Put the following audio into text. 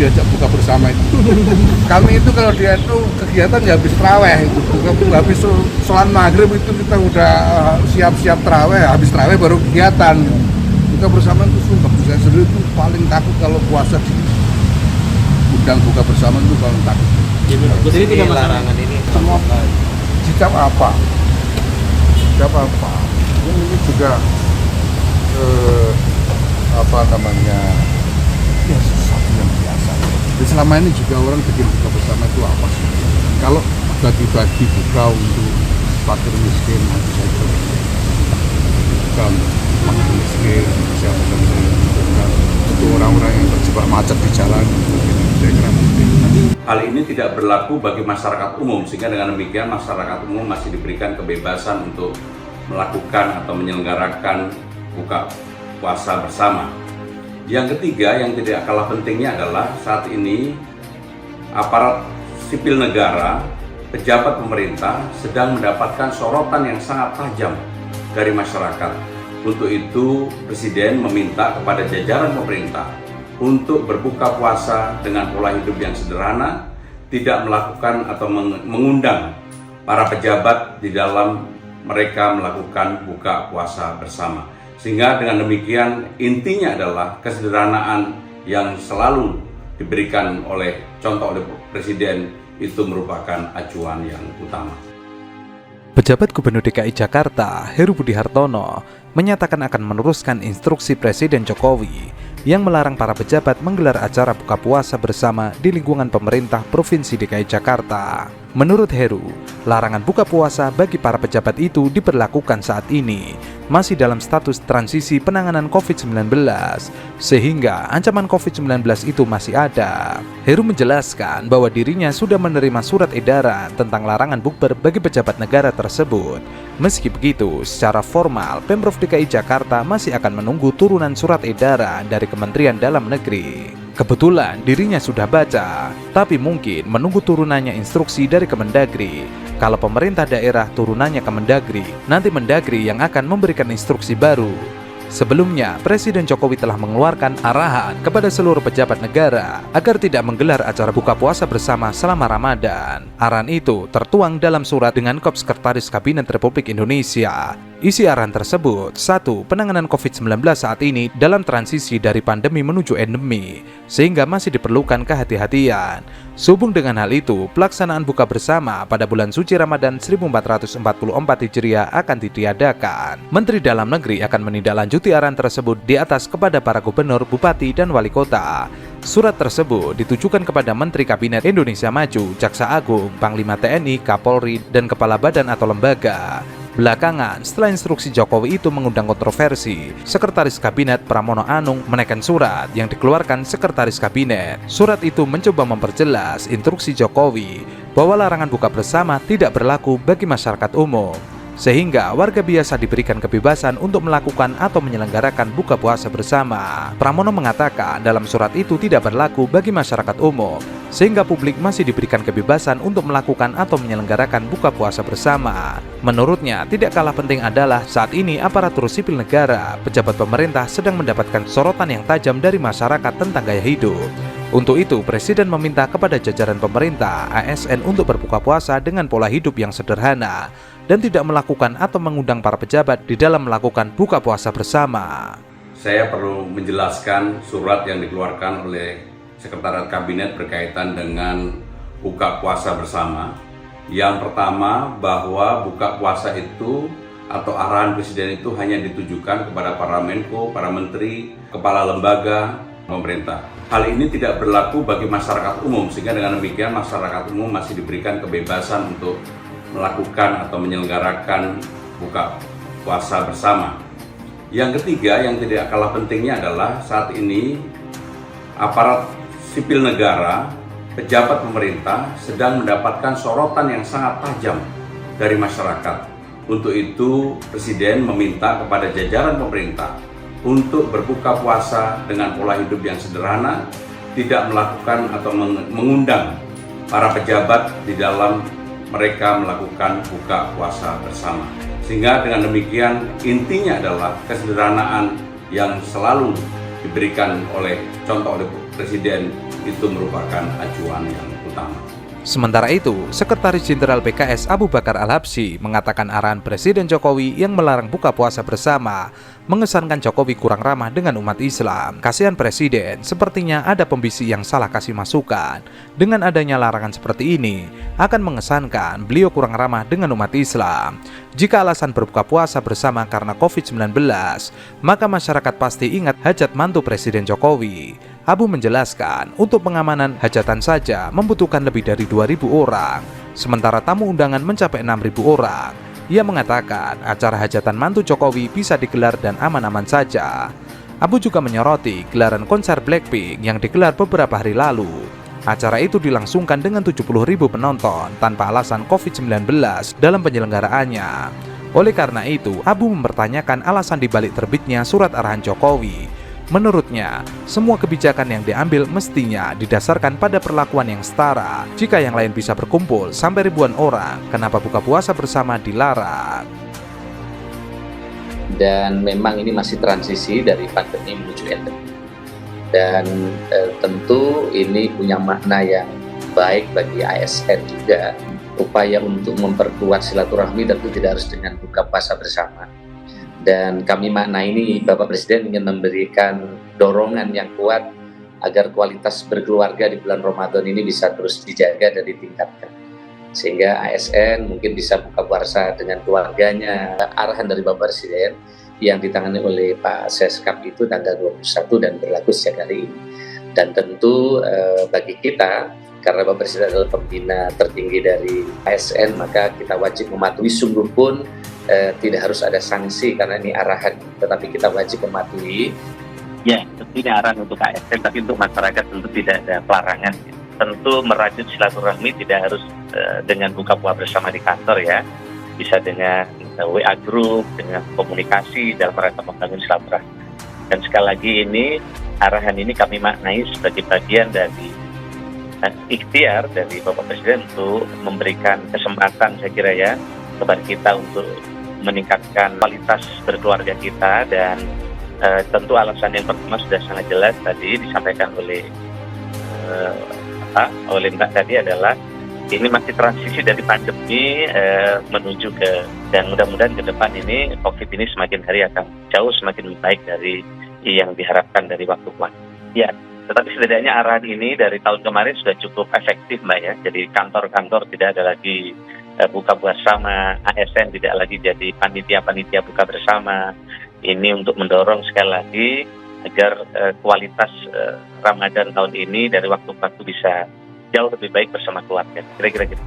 diajak buka bersama itu. Kami itu kalau di NU kegiatan ya habis terawih itu, habis sholat maghrib itu kita udah siap-siap terawih, habis terawih baru kegiatan. Buka bersama itu sumpah, saya sendiri itu paling takut kalau puasa di undang buka bersama itu paling takut. Jadi tidak larangan ini Semua sikap apa? Sikap apa? Ini juga apa namanya? Ya sesuatu yang biasa. Jadi selama ini juga orang bikin buka bersama itu apa sih? Kalau bagi-bagi buka untuk fakir miskin, nanti saya kira buka untuk fakir miskin, siapa untuk orang-orang yang terjebak macet di jalan, saya kira penting. Hal ini tidak berlaku bagi masyarakat umum, sehingga dengan demikian masyarakat umum masih diberikan kebebasan untuk melakukan atau menyelenggarakan buka puasa bersama. Yang ketiga yang tidak kalah pentingnya adalah saat ini aparat sipil negara, pejabat pemerintah sedang mendapatkan sorotan yang sangat tajam dari masyarakat. Untuk itu Presiden meminta kepada jajaran pemerintah untuk berbuka puasa dengan pola hidup yang sederhana, tidak melakukan atau mengundang para pejabat di dalam mereka melakukan buka puasa bersama. Sehingga dengan demikian intinya adalah kesederhanaan yang selalu diberikan oleh contoh oleh Presiden itu merupakan acuan yang utama. Pejabat Gubernur DKI Jakarta, Heru Budi Hartono, menyatakan akan meneruskan instruksi Presiden Jokowi yang melarang para pejabat menggelar acara buka puasa bersama di lingkungan pemerintah Provinsi DKI Jakarta. Menurut Heru, larangan buka puasa bagi para pejabat itu diberlakukan saat ini masih dalam status transisi penanganan COVID-19, sehingga ancaman COVID-19 itu masih ada. Heru menjelaskan bahwa dirinya sudah menerima surat edaran tentang larangan bukber bagi pejabat negara tersebut. Meski begitu, secara formal, Pemprov DKI Jakarta masih akan menunggu turunan surat edaran dari Kementerian Dalam Negeri. Kebetulan dirinya sudah baca, tapi mungkin menunggu turunannya instruksi dari Kemendagri. Kalau pemerintah daerah turunannya Kemendagri, nanti Mendagri yang akan memberikan instruksi baru. Sebelumnya, Presiden Jokowi telah mengeluarkan arahan kepada seluruh pejabat negara agar tidak menggelar acara buka puasa bersama selama Ramadan. Arahan itu tertuang dalam surat dengan Kop Sekretaris Kabinet Republik Indonesia. Isi arahan tersebut, 1. Penanganan COVID-19 saat ini dalam transisi dari pandemi menuju endemi, sehingga masih diperlukan kehati-hatian. Sehubung dengan hal itu, pelaksanaan buka bersama pada bulan suci Ramadan 1444 Hijriah akan ditiadakan. Menteri Dalam Negeri akan menindaklanjuti arahan tersebut di atas kepada para gubernur, bupati, dan wali kota. Surat tersebut ditujukan kepada Menteri Kabinet Indonesia Maju, Jaksa Agung, Panglima TNI, Kapolri, dan Kepala Badan atau Lembaga. Belakangan, setelah instruksi Jokowi itu mengundang kontroversi, Sekretaris Kabinet Pramono Anung menaikkan surat yang dikeluarkan Sekretaris Kabinet. Surat itu mencoba memperjelas instruksi Jokowi bahwa larangan buka bersama tidak berlaku bagi masyarakat umum, sehingga warga biasa diberikan kebebasan untuk melakukan atau menyelenggarakan buka puasa bersama. Pramono mengatakan dalam surat itu tidak berlaku bagi masyarakat umum, sehingga publik masih diberikan kebebasan untuk melakukan atau menyelenggarakan buka puasa bersama. Menurutnya, tidak kalah penting adalah saat ini aparatur sipil negara, pejabat pemerintah sedang mendapatkan sorotan yang tajam dari masyarakat tentang gaya hidup. Untuk itu, Presiden meminta kepada jajaran pemerintah, ASN untuk berbuka puasa dengan pola hidup yang sederhana dan tidak melakukan atau mengundang para pejabat di dalam melakukan buka puasa bersama. Saya perlu menjelaskan surat yang dikeluarkan oleh Sekretariat Kabinet berkaitan dengan buka puasa bersama. Yang pertama, bahwa buka puasa itu atau arahan Presiden itu hanya ditujukan kepada para Menko, para Menteri, Kepala Lembaga, pemerintah. Hal ini tidak berlaku bagi masyarakat umum, sehingga dengan demikian masyarakat umum masih diberikan kebebasan untuk melakukan atau menyelenggarakan buka puasa bersama. Yang ketiga yang tidak kalah pentingnya adalah saat ini aparat sipil negara, pejabat pemerintah sedang mendapatkan sorotan yang sangat tajam dari masyarakat. Untuk itu Presiden meminta kepada jajaran pemerintah untuk berbuka puasa dengan pola hidup yang sederhana, tidak melakukan atau mengundang para pejabat di dalam mereka melakukan buka puasa bersama. Sehingga dengan demikian intinya adalah kesederhanaan yang selalu diberikan oleh contoh oleh Presiden itu merupakan acuan yang utama. Sementara itu, Sekretaris Jenderal PKS Abu Bakar Al-Habsyi mengatakan arahan Presiden Jokowi yang melarang buka puasa bersama mengesankan Jokowi kurang ramah dengan umat Islam. Kasihan Presiden, sepertinya ada pembisik yang salah kasih masukan. Dengan adanya larangan seperti ini, akan mengesankan beliau kurang ramah dengan umat Islam. Jika alasan berbuka puasa bersama karena COVID-19, maka masyarakat pasti ingat hajat mantu Presiden Jokowi. Abu menjelaskan, untuk pengamanan hajatan saja membutuhkan lebih dari 2.000 orang, sementara tamu undangan mencapai 6.000 orang. Ia mengatakan acara hajatan mantu Jokowi bisa digelar dan aman-aman saja. Abu juga menyoroti gelaran konser Blackpink yang digelar beberapa hari lalu. Acara itu dilangsungkan dengan 70.000 penonton tanpa alasan COVID-19 dalam penyelenggaraannya. Oleh karena itu, Abu mempertanyakan alasan dibalik terbitnya surat arahan Jokowi. Menurutnya, semua kebijakan yang diambil mestinya didasarkan pada perlakuan yang setara. Jika yang lain bisa berkumpul sampai ribuan orang, kenapa buka puasa bersama dilarang? Dan memang ini masih transisi dari pandemi menuju endemi. Dan tentu ini punya makna yang baik bagi ASN juga. Upaya untuk memperkuat silaturahmi tentu tidak harus dengan buka puasa bersama. Dan kami makna ini Bapak Presiden ingin memberikan dorongan yang kuat agar kualitas berkeluarga di bulan Ramadan ini bisa terus dijaga dan ditingkatkan. Sehingga ASN mungkin bisa buka puasa dengan keluarganya. Arahan dari Bapak Presiden yang ditangani oleh Pak Seskap itu tanggal 21 dan berlaku sejak hari ini. Dan tentu bagi kita, karena Bapak Presiden adalah pembina tertinggi dari ASN, maka kita wajib mematuhi, sungguh pun tidak harus ada sanksi karena ini arahan, tetapi kita wajib mematuhi. Ya, tentu ini arahan untuk ASN, tapi untuk masyarakat tentu tidak ada pelarangan. Tentu merajut silaturahmi tidak harus dengan buka puasa bersama di kantor ya, bisa dengan WA group, dengan komunikasi dalam rangka membangun silaturahmi. Dan sekali lagi ini, arahan ini kami maknai sebagai bagian dari ikhtiar dari Bapak Presiden untuk memberikan kesempatan, saya kira ya, kepada kita untuk meningkatkan kualitas berkeluarga kita. Dan tentu alasan yang pertama sudah sangat jelas tadi disampaikan oleh Mbak tadi adalah ini masih transisi dari pandemi menuju ke, dan mudah-mudahan ke depan ini COVID ini semakin hari akan jauh semakin baik dari yang diharapkan dari waktu ke waktu. Ya, tetapi setidaknya arahan ini dari tahun kemarin sudah cukup efektif Mbak ya. Jadi kantor-kantor tidak ada lagi buka bersama, ASN tidak lagi jadi panitia-panitia buka bersama. Ini untuk mendorong sekali lagi agar kualitas Ramadan tahun ini dari waktu ke waktu bisa jauh lebih baik bersama keluarga. Kira-kira gitu.